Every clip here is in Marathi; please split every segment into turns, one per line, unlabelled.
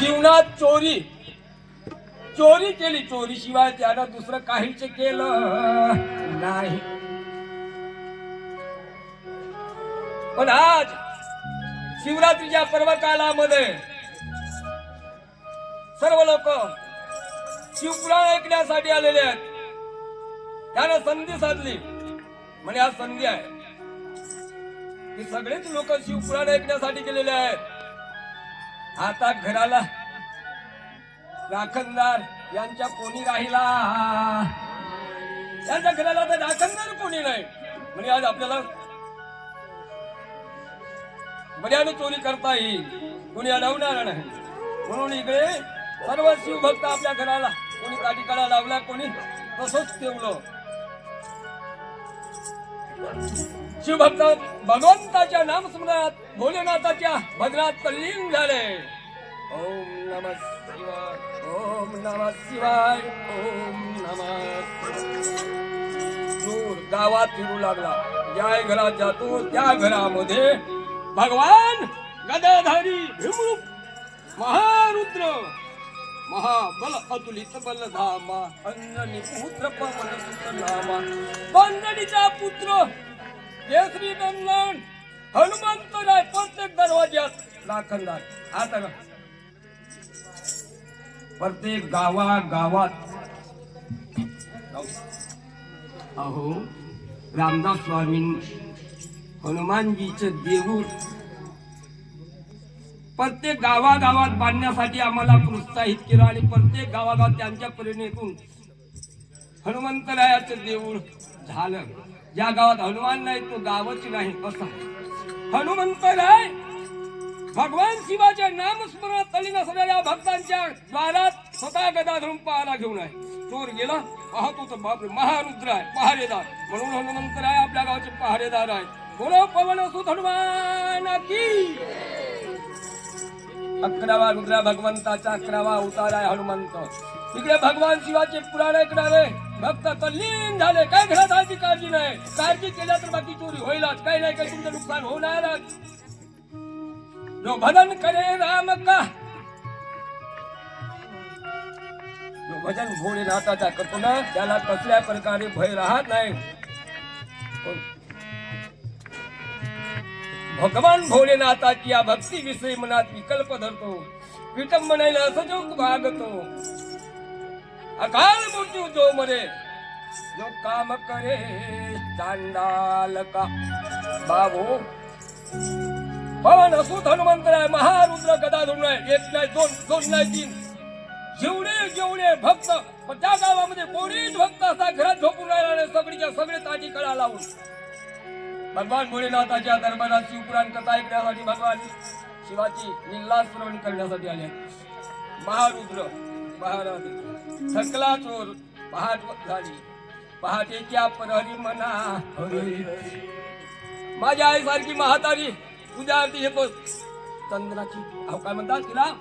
जीवनात चोरी चोरी केली, चोरीशिवाय त्यानं दुसरं काहीच केलं नाही. पण आज शिवरात्रीच्या पर्व कालामध्ये सर्व लोक शिवपुराण ऐकण्यासाठी आलेले आहेत. त्यानं संधी साधली, म्हणजे आज संधी आहे की सगळेच लोक शिवपुराण ऐकण्यासाठी गेलेले आहेत. आता घराला राखणदार यांच्या कोणी राहिला, त्यांच्या घराला तर राखणदार कोणी नाही. म्हणजे आज आपल्याला बऱ्याने चोरी करता येईल, कोणी अडवणार नाही. म्हणून इकडे सर्व शिवभक्त आपल्या घराला कोणी काठीकडा लावला, कोणी तसंच ठेवलं. शिवभक्त भगवंताच्या नामस्मरणात भोलेनाथाच्या भजनात तल्लीन झाले. ओम नमः शिवाय, ओम नमः शिवाय, ओम नमः. जोर गावात फिरू लागला. ज्या घरात जातो त्या घरामध्ये भगवान गदाधारी भीमरूप महारुद्र महाबल अतुलित बलधामा अंजनी पुत्र पवन सुतनामा बंदनीचा पुत्र केसरी नंदन हनुमंतराय प्रत्येक दरवाज्यात राखणदार. आता ना प्रत्येक गावात अहो रामदास स्वामी हनुमानजीचे देऊळ प्रत्येक गावागावात बांधण्यासाठी आम्हाला प्रोत्साहित केलं आणि प्रत्येक गावागावात त्यांच्या प्रेरणेतून हनुमंतरायाचं देऊळ झालं. ज्या गावात हनुमान नाही तो गावच नाही. असा हनुमंतराय भगवान शिवाच्या नामस्मरणात तल्लीन असणाऱ्या भक्तांच्या द्वारात स्वतः गदा धरून पहारा घेऊन आहे. चोर गेला, पाहतो तर बापरे महारुद्र आहे, पहारेदार. म्हणून हनुमंतराय आपल्या गावाचे पहारेदार आहे. बोलो पवन सुत हनुमान की. 11वा रुद्र भगवंताचा 11वा अवतार आहे हनुमंत. इकडे भगवान शिवाचे पुराण ऐकणारे भक्त तल्लीन झाले. काय घरात आधी काळजी नाही, काळजी केल्या तर बाकी चोरी होईलच. काही नाही काही तुमचं नुकसान होणारच. जो भजन करे राम का, जो भजन भोलेनाथाचा करतो ना त्याला कसल्या प्रकारे भय राहत नाही. भगवान भोलेनाथाची या भक्ती विषयी मनात विकल्प धरतो, विटंबनेला सजोग भागतो. अकाल मृत्यू जो मरे, जो काम करे चांडाल का. बाबो पवन सुत हनुमंतराय महारुद्र गदा धरून आहे. एक नाही दोन नाही तीन, जेवढे भक्त. पण त्या गावामध्ये कोणीच भक्त असा घरात झोपून राहिला नाही. सगळीच्या सगळे ताजी कळा लावून भगवान भोलेनाथाच्या दरबारात शिवपुराण कथा ऐकण्यासाठी भगवान शिवाची लीला श्रवण करण्यासाठी आले. महारुद्र महाराज थकला चोर पहाट झाली. पहाटेच्या प्रहरी म्हणा हरी. माझ्या आईसारखी म्हातारी तुझ्या आरती येतो चंद्राची. अहो काय म्हणतात तिला,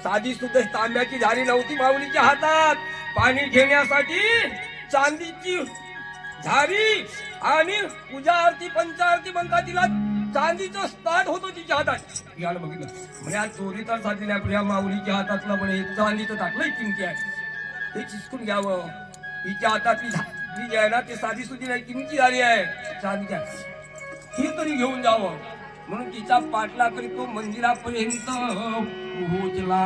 साधी सुद्धा तांब्याची झारी नव्हती माऊलीच्या हातात. पाणी घेण्यासाठी चांदीची झारी आणि पूजा आरती पंचारती म्हणतात तिला चांदीचं स्टार्ट होतो तिच्या हातात. याला बघितलं म्हणजे आज चोरी तर साधली नाही. या माऊलीच्या हातातला म्हणे चांदीचं टाकलंय किमती आहे, हे चिसकून घ्यावं. हिच्या हातातली झाली जी आहे ना ते साधी सुधी नाही, किमती झाली आहे चांदीच्या, ही तरी घेऊन जावं. म्हणून तिचा पाठला करी तो मंदिरापर्यंत पोहोचला.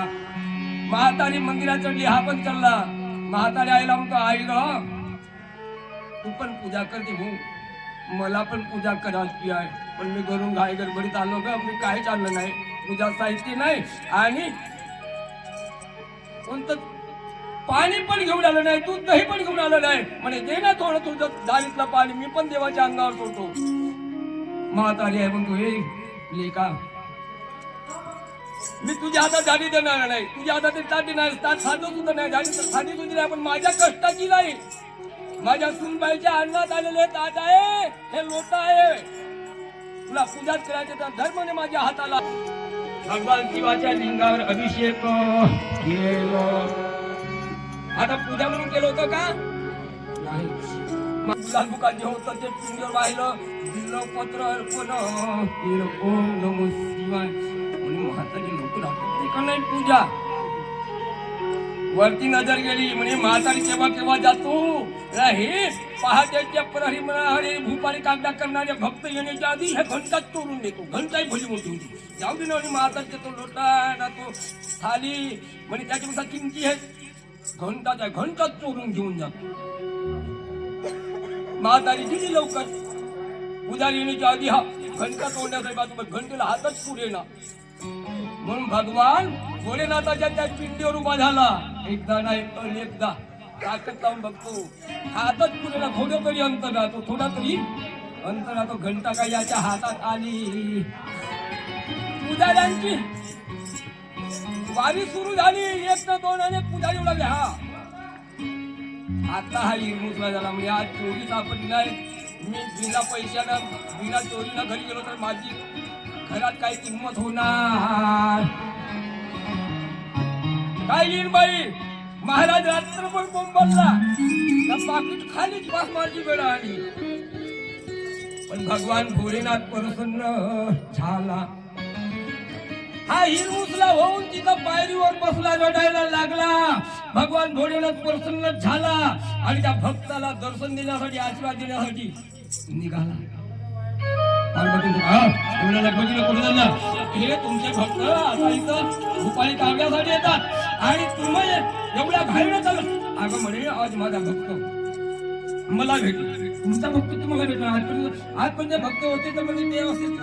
म्हातारी मंदिरात चढली, हा पण चढला. म्हातारी आईला म्हणतो, आई ग तू पण पूजा करते भाऊ, मला पण पूजा करायची आहे. पण मी घरून घाई गडबडीत आलो ग, मी काहीच आणलं नाही, पूजा साहित्य नाही आणि कोणतं पाणी पण घेऊन आलं नाही, दूध दही पण घेऊन आलं नाही. म्हणे दे ना थोडं तुझं दारीतलं पाणी, मी पण देवाच्या अंगावर सोडतो. म्हातारी आहे म्हणतो, हे लेका मी तुझ्या हातात झाली देणार नाही, तुझ्या हातात ताटी नाही, साधं सुद्धा नाही झाली तर साधी सुद्धा नाही, पण माझ्या कष्टाची नाही. माझ्या सुनबाईच्या अन्नात आलेले ताट आहे, हे लोटा आहे, तुला पूजाच करायचे तर धर्माने माझ्या हाताला. भगवान शिवाच्या लिंगावर अभिषेक केला. आता पूजा म्हणून केलं होतं का नाही. मुलांमुखात जे होतं ते पिंडीवर वाहिलं, बिल्वपत्र अर्पण केलं, ओम नमो शिवाय म्हणून म्हातारी लोक राहतात ते का नाही पूजा. वरती नजर गेली म्हणे म्हातारी केव्हा केव्हा जातो हे पहाटेच्या प्रहरी म्हणा भूपाली कागदा करणारे भक्त येण्याच्या आधी हे घंटाच चोरून देतो. घंटाही भली मोठी होती. जाऊ दे ना म्हातारीचे तो लोटा ना तो थाली म्हणे त्याच्यापेक्षा किमती आहे घंटाच्या घंटाच चोरून घेऊन जातो. म्हातारी गेली लवकर. पुजारी येण्याच्या आधी हा घंटा तोडण्यासाठी बाजू घंटेला हातच पुढे ना म्हणून भगवान भोलेनाथाच्या त्या पिंडीवर उभा झाला. एकदा नाही अनेकदा ताकद लावून बघतो. हातच पुरेला थोडं तरी अंतर राहतो. थोडा तरी अंतर राहतो. घंटा काय याच्या हातात आली. पुजाऱ्यांची वारी सुरू झाली. एक ना दोन अनेक पुजारी येऊ लागले. आता हा इरमुसला झाला म्हणजे आज चोरी सापडली नाही. मी बिना पैशानं बिना चोरीला घरी गेलो तर माझी घरात काय किंमत होणार. काय येईल बाई. महाराज रात्रभर बोंबलला. पाकिट खालीच पास माझी वेळ आली. पण भगवान भोलेनाथ प्रसन्न झाला. हा हिरमुसला होऊन तिथं पायरीवर बसला रडायला लागला. भगवान भोलेनाथ प्रसन्न झाला आणि त्या भक्ताला दर्शन देण्यासाठी आशीर्वाद देण्यासाठी निघाला. हे तुमचे भक्त आता इथं भूपाली काव्यासाठी येतात आणि तुम्ही एवढ्या घाईनं चालत. अगं म्हणे आज माझा भक्त मला भेटला. तुमचा भक्त तुम्हाला भेटला. आजपर्यंत भक्त होते तर म्हणजे ते असेल.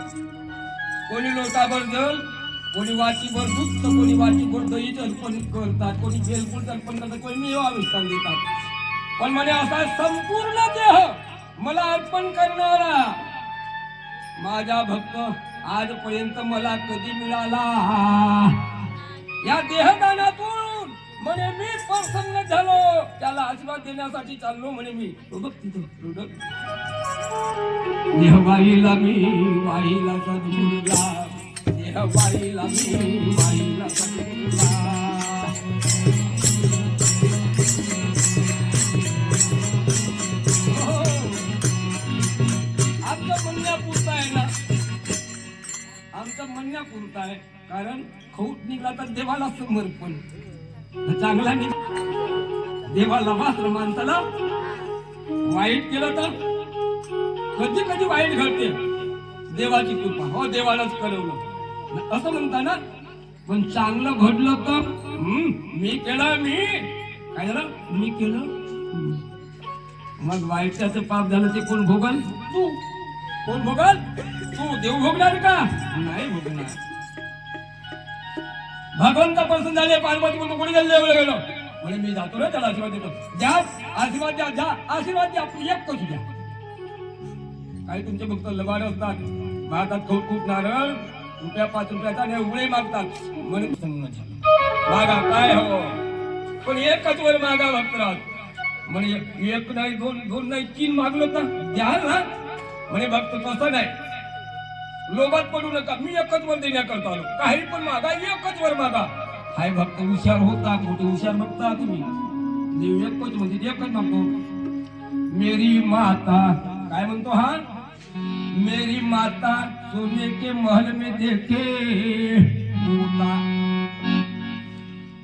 कोणी लोटाभर जल, कोणी वाटीभर दूध, तर कोणी वाटीभर दहीच अर्पण करतात, कोणी बेलफूल अर्पण करतात, कोणी मेवा विस्तार देतात. पण म्हणे असा संपूर्ण देह मला अर्पण करणारा माझा भक्त आजपर्यंत मला कधी मिळाला. या देहदानातून म्हणे मी प्रसन्न झालो. त्याला आशीर्वाद देण्यासाठी चाललो म्हणे मी. बघ तिथं देह वाहिला मी वाहिला सद्गुरूला. देह वाहिला मी वाहिला सद्गुरूला. म्हणण्यापुरता आहे. कारण खौट निघाला तर देवाला समर्पण. चांगला देवाला मात्र माणसाला वाईट केलं तर कधी कधी वाईट घडते. देवाची कृपा हो देवालाच करवलं असं म्हणता ना. पण चांगलं घडलं तर मी केलं. मी काय झालं मी केलं. मग वाईटाचं पाप झालं ते कोण भोगल. तू कोण भोगल. तू देव भोगणार का नाही भोगणार. भगवंत प्रसन्न झाले. पार्वती म्हणून कोणी गेलो म्हणजे मी जातो ना त्याला आशीर्वाद देतो. द्या आशीर्वाद द्या. द्या आशीर्वाद द्या. आपली एक कशी द्या. काही तुमचे भक्त लबाड असतात. मागतात खूप नारळ रुपया 5 रुपयाचा आणि उघडे मागतात म्हणून मागा काय हो. पण एकच वर मागा भक्तराज म्हणजे एक नाही दोन नाही 3 मागलो तर द्याल ना. म्हणे भक्त तसं नाही. लोभात पडू नका. मी एकच वर देण्याकरता आलो. काही पण मागा एकच वर मागा. हाय भक्त हुशार होता. मोठे हुशार बघता तुम्ही. देव एकच म्हणजे एकच मागतो. मेरी माता काय म्हणतो हा. मेरी माता सोने के महल में देखे होता.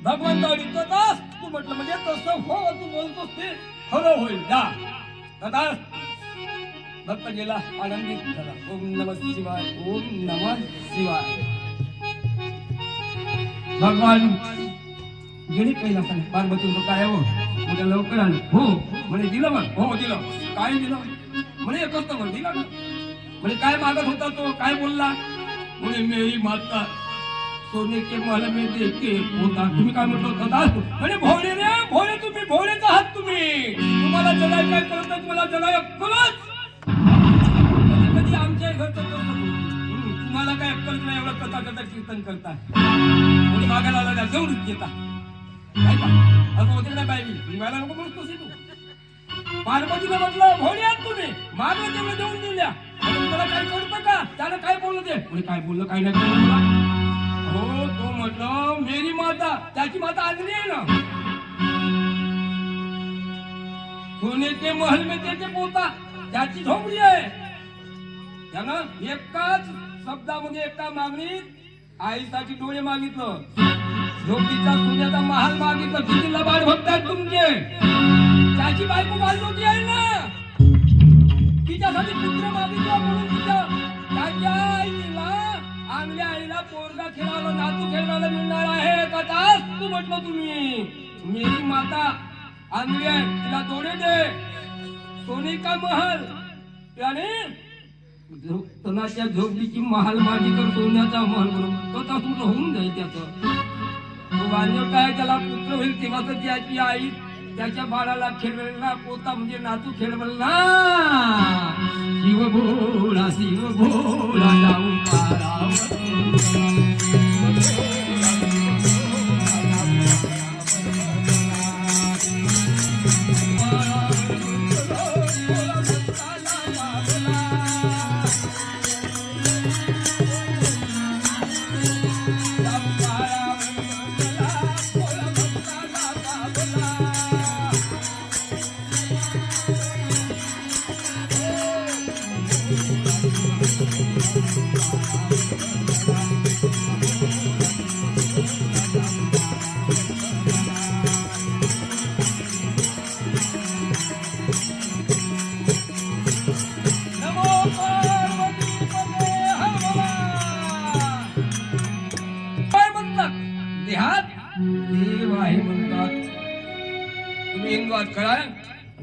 भगवंतानी तू म्हटलं म्हणजे तसं हो. तू बोलतोस ते खरं होईल. जा दादा भक्त गेला आनंदित झाला. ओम नमः शिवाय. ओम नमः शिवाय. भगवान गेली पहिला सांग पार्वती काय हो म्हणजे लवकर आलं. हो म्हणे दिलं मग. हो दिलं. काय दिलं म्हणे एकच तर दिला ना. म्हणजे काय मागत होता तो. काय बोलला म्हणे मेरी माता सोने के महल में देखे होता. तुम्ही काय म्हटलं होता म्हणे भोळे रे भोळे. तुम्ही भोळेच आहात. तुम्हाला जगाय काय करत नाही. तुम्हाला जगाय अक्कलच. कधी आमच्या घरचं तुम्हाला काय अक्कल नाही. एवढं कथा कीर्तन करता कोणी मागायला आला जवळ घेता काय का असं होते नाही पाहिजे. निघायला नको म्हणतोस तू. पार्वतीला म्हटलं भोळे आहात तुम्ही. मागं तेवढं देऊन दिल्या. तुला काय कळतं का. त्यानं काय बोललं ते म्हणजे काय बोललं काय नाही बोललं. हो तो म्हटलं मेरी माता. त्याची माता आजली आहे ना. सोने के महल में त्याचे पोता, त्याची झोपडी आहे. त्यानं एकाच शब्दामध्ये एका मागणीत आईसाठी डोळे मागितलं, झोपडीचा सोन्याचा महाल मागितलं. किती लबाड भक्त आहेत तुमचे. त्याची बायको बाजूची आहे ना, तिच्यासाठी पुत्र मागितला म्हणून त्याच्या आईला, आमल्या आईला पोरगा खेळायला, नातू खेळायला मिळणार आहे का? तास तू म्हटलं तुम्ही. मेरी माता आंधळी आहे, तिला डोळे दे. सोने का महल, त्याने तनाच्या झोपडीची महाल माझी तर सोन्याचा महल बरोबर स्वतः तुझं होऊन जाईल. त्याचं तो वांजव काय, त्याला पुत्र होईल तेव्हा तर त्याची आई त्याच्या बाळाला खेळवेल ना. पोता म्हणजे नातू खेळवेल ना. शिव भोळा जाऊन कळा.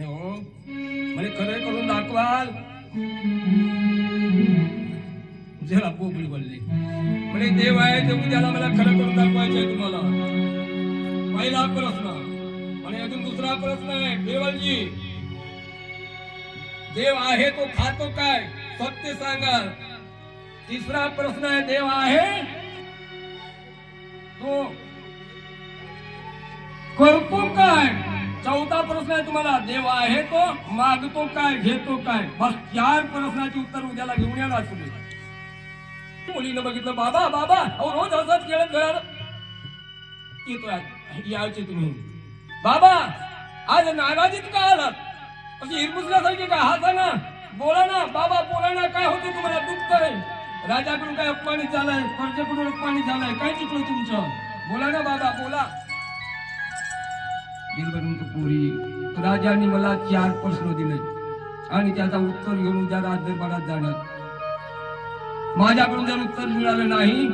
हो म्हणे खरं करून दाखवाल. जरा पोपळी बोलले म्हणे देव आहे ते उद्याला मला खरं करून दाखवायचंय तुम्हाला. पहिला प्रश्न. म्हणे अजून दुसरा प्रश्न आहे. देवलजी, देव आहे तो खातो काय? सत्य सांगाल. तिसरा प्रश्न आहे, देव आहे तो करतो काय? चौथा प्रश्न आहे तुम्हाला, देव आहे तो मागतो काय, घेतो काय? बस 4 प्रश्नाची उत्तर उद्याला घेऊन येणार तुम्ही. मुलीनं बघितलं, बाबा बाबा अहो रोज असंच खेळत घरात येतोय. यायचे तुम्ही, बाबा आज नाराजीत का आलात? अशी हिरमुसल्यासारखी काय? हाता ना, बोला ना बाबा, बोला ना. काय होते तुम्हाला? दुःख आहे, राजाकडून काय अपमानित झालाय, प्रजेकडून अपमानित झालाय, काय चुकलं तुमचं? बोला ना बाबा, बोला. पुरी राजाने मला 4 प्रश्न दिले आणि त्याचा उत्तर घेऊन उद्या राजदरबारात जाणार. माझ्याकडून जर उत्तर मिळालं नाही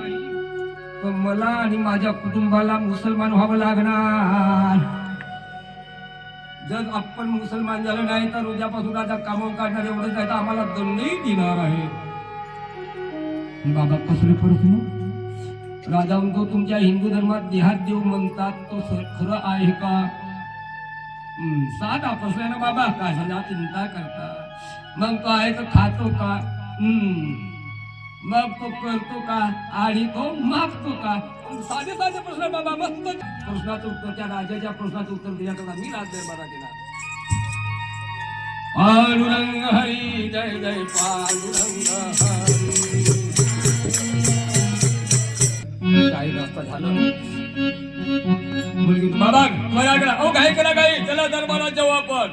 तर मला आणि माझ्या कुटुंबाला मुसलमान व्हावं लागणार. जर आपण मुसलमान झालं नाही तर उद्यापासून राजा कामावून काढणार. एवढंच नाही तर आम्हाला दंडही देणार आहे. बाबा कसले प्रश्न? राजा म्हणतो, तुमच्या हिंदू धर्मात देहात देव म्हणतात, तो खरं आहे का? साधा प्रश्न आहे ना बाबा, काय झाला चिंता करता? मग तो आहे तो खातो का? मग तो करतो का? आणि तो मागतो का? साधे साधे प्रश्न बाबा. मस्त प्रश्नाचं उत्तर, त्या राजाच्या प्रश्नाचं उत्तर दिल्याकरता मी राजदरबारात गेला. पांडुरंग हरी जय जय पांडुरंग हरी. काही रस्ता झालं. मुलगी बाबा अहो काय करा काही, चला दरबारात जाऊ आपण.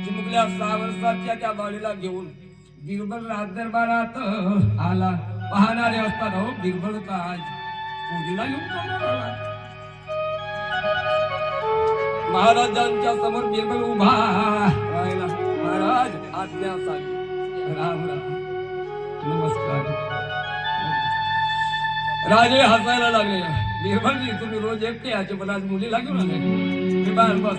चिमुकल्या 6 वर्षाच्या त्या बाळीला घेऊन बिरबल राजदरबारात आला. पाहणारे असतात, हो बिरबल काय मुलीला घेऊन आला. महाराजांच्या समोर बिरबल उभा राहिला. महाराज आज्ञासाठी. राम राम, नमस्कार. राजे हसायला लागले. बिरबलजी तुम्ही रोज एकटे याचे, पण आज मुलीला घेऊन आले. बस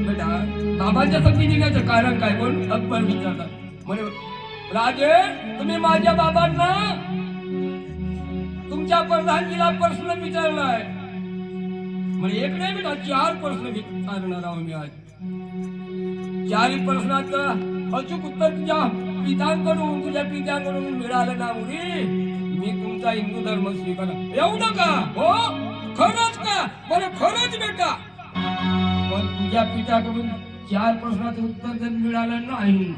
बेटा, बाबांच्या संगती निघायचं कारण काय? कोण? अकबर विचारतात. म्हणे राजे तुम्ही माझ्या बाबांना तुमच्या प्रधानजीला प्रश्न विचारलाय. म्हणजे एक नाही बेटा, 4 प्रश्न विचारणार आहोत मी आज. 4 प्रश्नाचं अचूक उत्तर तुझ्या पित्यांकडून मिळालं ना मुली, मी तुमचा हिंदू धर्म स्वीकार. एवढं का? हो खरंच का? बरं खरंच बेटा. पण तुझ्या पित्याकडून 4 प्रश्नाचं उत्तर जर मिळालं नाही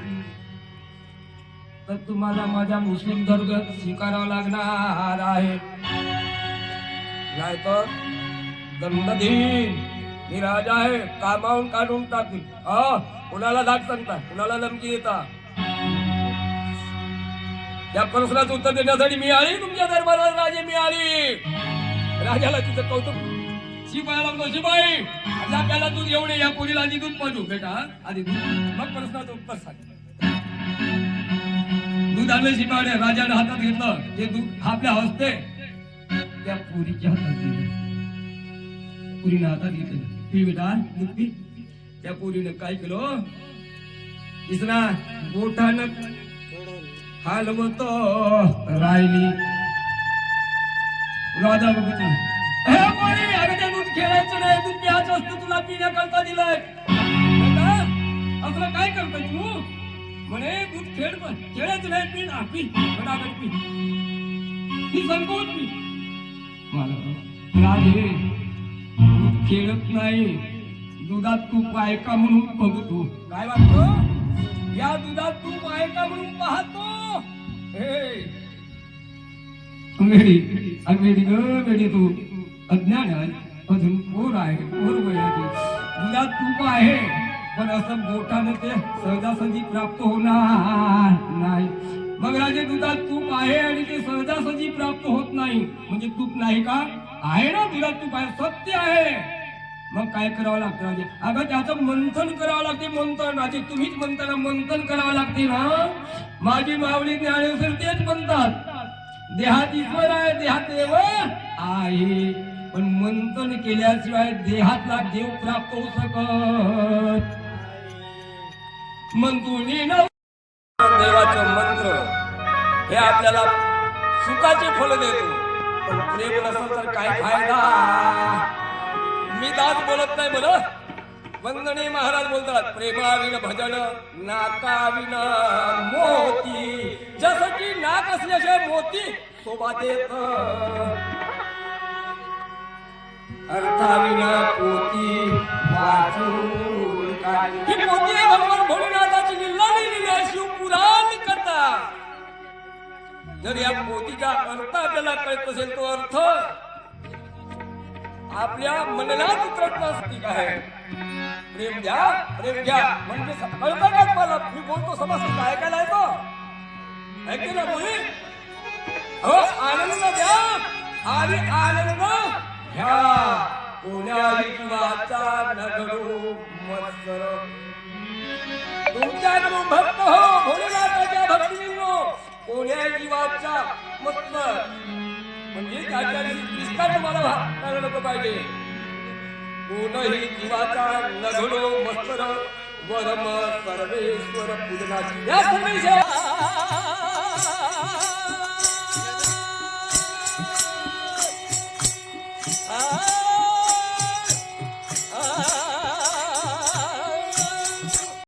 तर तुम्हाला माझा मुस्लिम धर्म स्वीकारावा लागणार आहे. नाही तर दंड देईन. मी राजा आहे, कामावून काढून टाकीन. हा, कुणाला धाक सांगता, कुणाला धमकी देता? त्या प्रश्नाचं उत्तर देण्यासाठी मी आली तुमच्या दरबारात. राजे मी आली. राजाला तिचं कौतुक. शिपायाला म्हणतो, शिपाई आपल्याला दूध घेऊन ये. या पोरीला आधी दूध पाजू बेटा, आधी दूध. मग प्रश्नाचं उत्तर सांग. दूध आणलं शिपायाने. राजाने हातात घेतलं. ते दूध आपल्या हस्ते त्या पोरीच्या हातात दिलं. पोरीने हातात घेतलं. पी बेटा दूध पी. त्या पोरीने काय केलं, इसना बोटानं हलवत राहिली. राजा बघतो, हे पोरी, अगं ते दूध खेळायचं नाही, दूध प्यायचं असतं, तुला पिण्याकरता दिलंय. बेटा असं काय करतोय तू? म्हणे दूध खेळायचं नाही, पी ना, पी फटाफट पी. ही संकोच पी. राजे दूध खेळत नाही, दुधात तूप आहे का म्हणून बघतो. काय वाटतं? या दुधात तूप आहे का म्हणून पाहतो. हे वेडी ग वेडी, तू अज्ञान आहे, अजून पोर आहे, पोर वयाची. दुधात तूप आहे, पण असं बोटानं ते सहजासहजी प्राप्त होणार नाही. मग राजे दुधात तूप आहे आणि ते सहजासहजी प्राप्त होत नाही म्हणजे तूप नाही का? आहे ना, दुधात तूप आहे, सत्य आहे. मग काय करावं लागतं राजे? अगं त्याचं मंथन करावं लागते. मंथन राजे तुम्हीच म्हणताना मंथन करावं लागते ना. माझी माऊली ज्ञानेश्वर तेच म्हणतात, देहात ईश्वर आहे, देहात देव आहे, पण मंथन केल्याशिवाय देहातला देव प्राप्त होऊ शकत. मंतुनी देवाचं मंत्र हे आपल्याला सुखाचे फल देतो, पण प्रेम नसेल तर काय फायदा? मी दास बोलत नाही बोल. वंदने महाराज बोलतात, प्रेमाविन भजन नाकाविन मोती. जसं की नाक असल्याशिवाय मोती सोबत येत, अर्थाविन पोती वाचून काय. ही पोती भगवान भोलेनाथाची लीला लिहिलेली आहे, शिवपुराण करता. जर या पोतीचा अर्थ आपल्याला कळत असेल, तो अर्थ आपल्या मनात उतरत नसती काय. प्रेम द्या, प्रेम घ्या म्हणजे कळतं का मला? मी बोलतो समजतो, ऐकायला येतो, ऐकते ना बोली. हो, आनंद द्या आणि आनंद घ्या. कोण्याही जीवाचा नगडू मत्सर. तुमच्याकडून भक्त हो, भोलेनाथाच्या भक्तीनो कोण्या जीवाचा मत्सर म्हणजे त्याच्या निष्ठा तुम्हाला भाग नको पाहिजे. कोणही जीवाचा नघडो मत्सर वरम सर्वेश्वर पूजनाची. या सर्वेश्वर